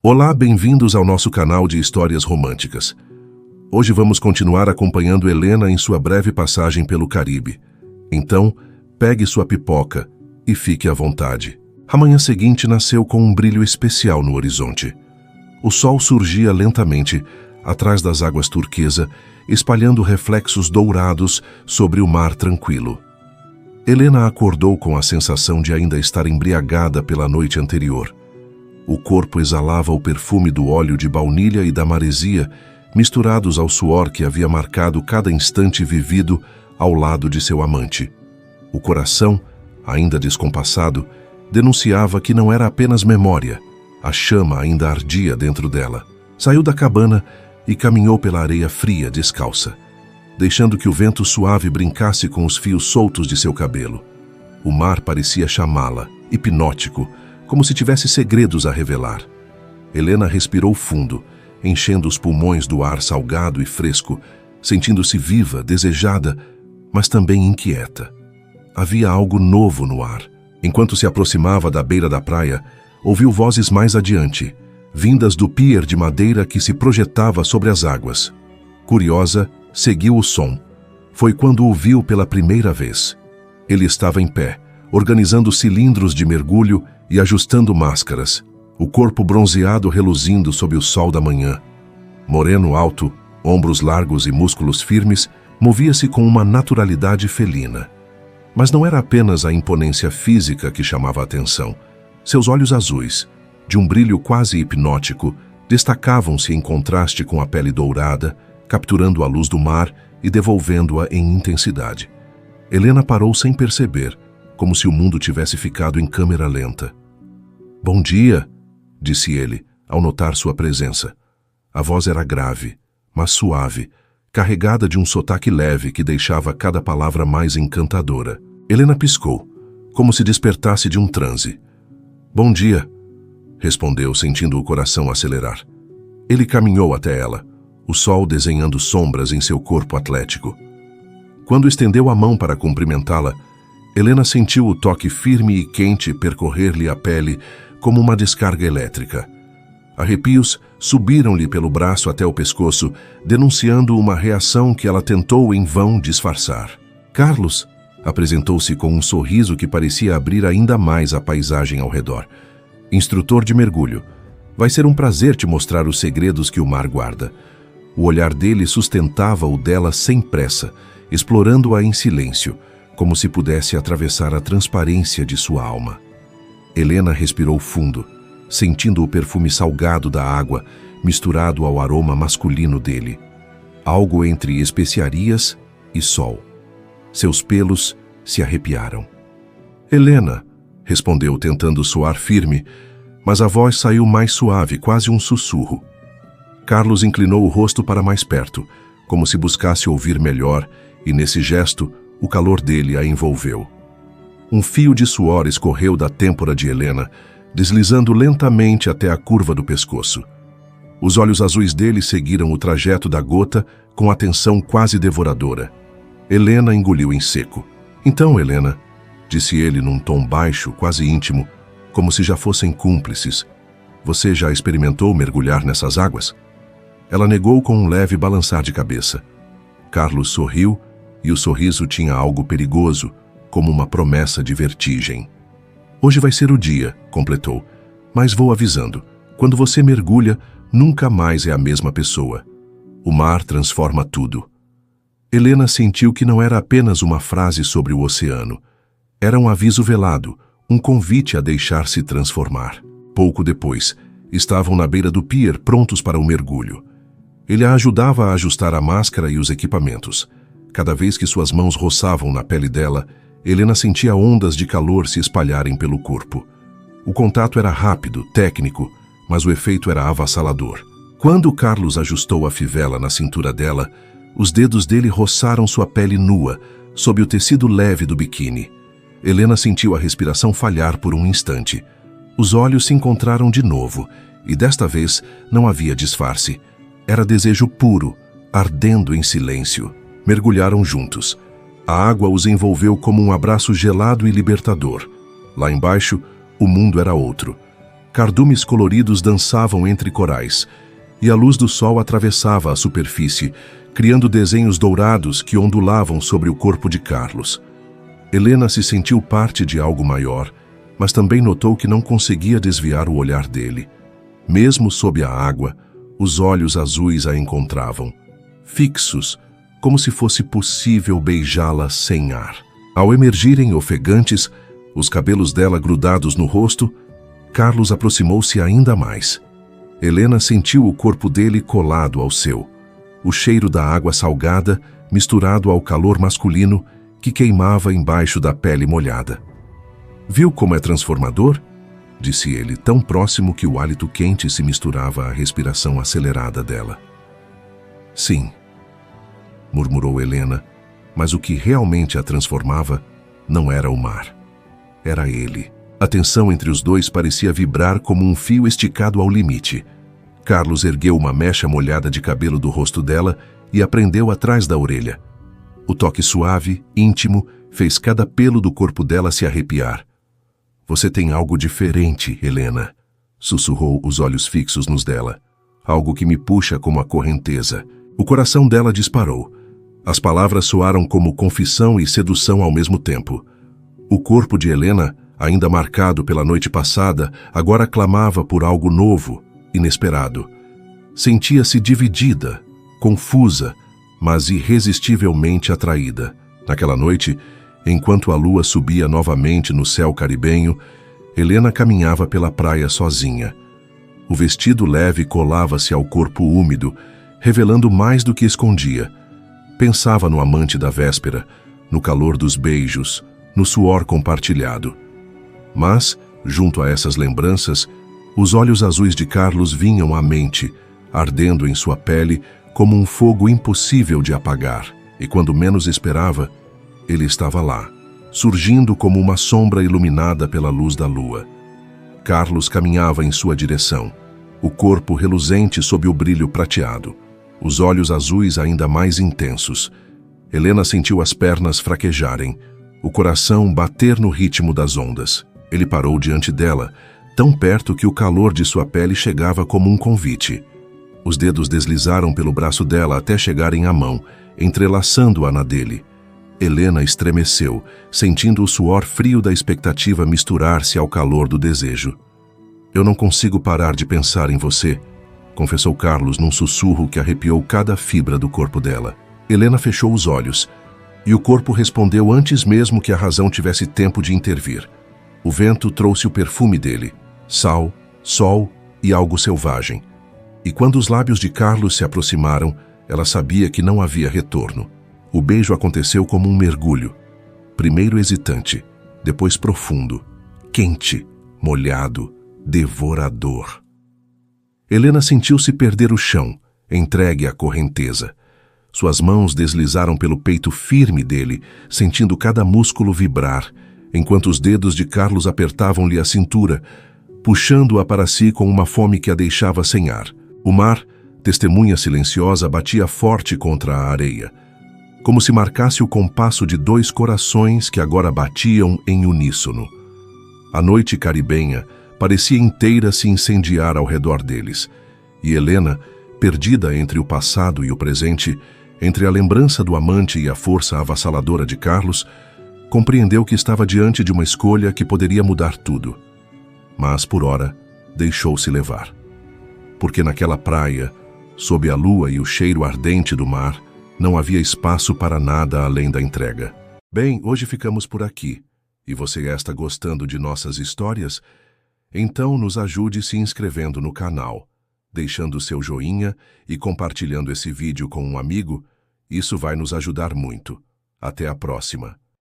Olá, bem-vindos ao nosso canal de histórias românticas. Hoje vamos continuar acompanhando Helena em sua breve passagem pelo Caribe. Então, pegue sua pipoca e fique à vontade. A manhã seguinte nasceu com um brilho especial no horizonte. O sol surgia lentamente atrás das águas turquesa, espalhando reflexos dourados sobre o mar tranquilo. Helena acordou com a sensação de ainda estar embriagada pela noite anterior. O corpo exalava o perfume do óleo de baunilha e da maresia, misturados ao suor que havia marcado cada instante vivido ao lado de seu amante. O coração, ainda descompassado, denunciava que não era apenas memória. A chama ainda ardia dentro dela. Saiu da cabana e caminhou pela areia fria, descalça, deixando que o vento suave brincasse com os fios soltos de seu cabelo. O mar parecia chamá-la, hipnótico, como se tivesse segredos a revelar. Helena respirou fundo, enchendo os pulmões do ar salgado e fresco, sentindo-se viva, desejada, mas também inquieta. Havia algo novo no ar. Enquanto se aproximava da beira da praia, ouviu vozes mais adiante, vindas do pier de madeira que se projetava sobre as águas. Curiosa, seguiu o som. Foi quando o viu pela primeira vez. Ele estava em pé, organizando cilindros de mergulho e ajustando máscaras, o corpo bronzeado reluzindo sob o sol da manhã. Moreno alto, ombros largos e músculos firmes, movia-se com uma naturalidade felina. Mas não era apenas a imponência física que chamava a atenção. Seus olhos azuis, de um brilho quase hipnótico, destacavam-se em contraste com a pele dourada, capturando a luz do mar e devolvendo-a em intensidade. Helena parou sem perceber, como se o mundo tivesse ficado em câmera lenta. "Bom dia", disse ele, ao notar sua presença. A voz era grave, mas suave, carregada de um sotaque leve que deixava cada palavra mais encantadora. Helena piscou, como se despertasse de um transe. "Bom dia", respondeu, sentindo o coração acelerar. Ele caminhou até ela, o sol desenhando sombras em seu corpo atlético. Quando estendeu a mão para cumprimentá-la, Helena sentiu o toque firme e quente percorrer-lhe a pele como uma descarga elétrica. Arrepios subiram-lhe pelo braço até o pescoço, denunciando uma reação que ela tentou em vão disfarçar. "Carlos", apresentou-se com um sorriso que parecia abrir ainda mais a paisagem ao redor. "Instrutor de mergulho. Vai ser um prazer te mostrar os segredos que o mar guarda." O olhar dele sustentava o dela sem pressa, explorando-a em silêncio, como se pudesse atravessar a transparência de sua alma. Helena respirou fundo, sentindo o perfume salgado da água misturado ao aroma masculino dele. Algo entre especiarias e sol. Seus pelos se arrepiaram. "Helena", respondeu tentando soar firme, mas a voz saiu mais suave, quase um sussurro. Carlos inclinou o rosto para mais perto, como se buscasse ouvir melhor, e nesse gesto, o calor dele a envolveu. Um fio de suor escorreu da têmpora de Helena, deslizando lentamente até a curva do pescoço. Os olhos azuis dele seguiram o trajeto da gota com atenção quase devoradora. Helena engoliu em seco. "Então, Helena", disse ele num tom baixo, quase íntimo, como se já fossem cúmplices, "você já experimentou mergulhar nessas águas?" Ela negou com um leve balançar de cabeça. Carlos sorriu, e o sorriso tinha algo perigoso, como uma promessa de vertigem. "Hoje vai ser o dia", completou, "mas vou avisando. Quando você mergulha, nunca mais é a mesma pessoa. O mar transforma tudo." Helena sentiu que não era apenas uma frase sobre o oceano. Era um aviso velado, um convite a deixar-se transformar. Pouco depois, estavam na beira do pier prontos para o mergulho. Ele a ajudava a ajustar a máscara e os equipamentos. Cada vez que suas mãos roçavam na pele dela, Helena sentia ondas de calor se espalharem pelo corpo. O contato era rápido, técnico, mas o efeito era avassalador. Quando Carlos ajustou a fivela na cintura dela, os dedos dele roçaram sua pele nua, sob o tecido leve do biquíni. Helena sentiu a respiração falhar por um instante. Os olhos se encontraram de novo, e desta vez não havia disfarce. Era desejo puro, ardendo em silêncio. Mergulharam juntos. A água os envolveu como um abraço gelado e libertador. Lá embaixo, o mundo era outro. Cardumes coloridos dançavam entre corais, e a luz do sol atravessava a superfície, criando desenhos dourados que ondulavam sobre o corpo de Carlos. Helena se sentiu parte de algo maior, mas também notou que não conseguia desviar o olhar dele. Mesmo sob a água, os olhos azuis a encontravam, fixos, como se fosse possível beijá-la sem ar. Ao emergirem ofegantes, os cabelos dela grudados no rosto, Carlos aproximou-se ainda mais. Helena sentiu o corpo dele colado ao seu, o cheiro da água salgada misturado ao calor masculino que queimava embaixo da pele molhada. Viu como é transformador? Disse ele, tão próximo que o hálito quente se misturava à respiração acelerada dela. Sim, murmurou Helena, mas o que realmente a transformava não era o mar. Era ele. A tensão entre os dois parecia vibrar como um fio esticado ao limite. Carlos ergueu uma mecha molhada de cabelo do rosto dela e a prendeu atrás da orelha. O toque suave, íntimo, fez cada pelo do corpo dela se arrepiar. Você tem algo diferente, Helena, sussurrou, os olhos fixos nos dela. Algo que me puxa como a correnteza. O coração dela disparou. As palavras soaram como confissão e sedução ao mesmo tempo. O corpo de Helena, ainda marcado pela noite passada, agora clamava por algo novo, inesperado. Sentia-se dividida, confusa, mas irresistivelmente atraída. Naquela noite, enquanto a lua subia novamente no céu caribenho, Helena caminhava pela praia sozinha. O vestido leve colava-se ao corpo úmido, revelando mais do que escondia. Pensava no amante da véspera, no calor dos beijos, no suor compartilhado. Mas, junto a essas lembranças, os olhos azuis de Carlos vinham à mente, ardendo em sua pele como um fogo impossível de apagar. E quando menos esperava, ele estava lá, surgindo como uma sombra iluminada pela luz da lua. Carlos caminhava em sua direção, o corpo reluzente sob o brilho prateado, os olhos azuis ainda mais intensos. Helena sentiu as pernas fraquejarem, o coração bater no ritmo das ondas. Ele parou diante dela, tão perto que o calor de sua pele chegava como um convite. Os dedos deslizaram pelo braço dela até chegarem à mão, entrelaçando-a na dele. Helena estremeceu, sentindo o suor frio da expectativa misturar-se ao calor do desejo. Eu não consigo parar de pensar em você, confessou Carlos num sussurro que arrepiou cada fibra do corpo dela. Helena fechou os olhos, e o corpo respondeu antes mesmo que a razão tivesse tempo de intervir. O vento trouxe o perfume dele, sal, sol e algo selvagem. E quando os lábios de Carlos se aproximaram, ela sabia que não havia retorno. O beijo aconteceu como um mergulho. Primeiro hesitante, depois profundo, quente, molhado, devorador. Helena sentiu-se perder o chão, entregue à correnteza. Suas mãos deslizaram pelo peito firme dele, sentindo cada músculo vibrar, enquanto os dedos de Carlos apertavam-lhe a cintura, puxando-a para si com uma fome que a deixava sem ar. O mar, testemunha silenciosa, batia forte contra a areia, como se marcasse o compasso de dois corações que agora batiam em uníssono. A noite caribenha parecia inteira se incendiar ao redor deles, e Helena, perdida entre o passado e o presente, entre a lembrança do amante e a força avassaladora de Carlos, compreendeu que estava diante de uma escolha que poderia mudar tudo. Mas, por ora, deixou-se levar. Porque naquela praia, sob a lua e o cheiro ardente do mar, não havia espaço para nada além da entrega. Bem, hoje ficamos por aqui. E você está gostando de nossas histórias? Então nos ajude se inscrevendo no canal, deixando seu joinha e compartilhando esse vídeo com um amigo. Isso vai nos ajudar muito. Até a próxima.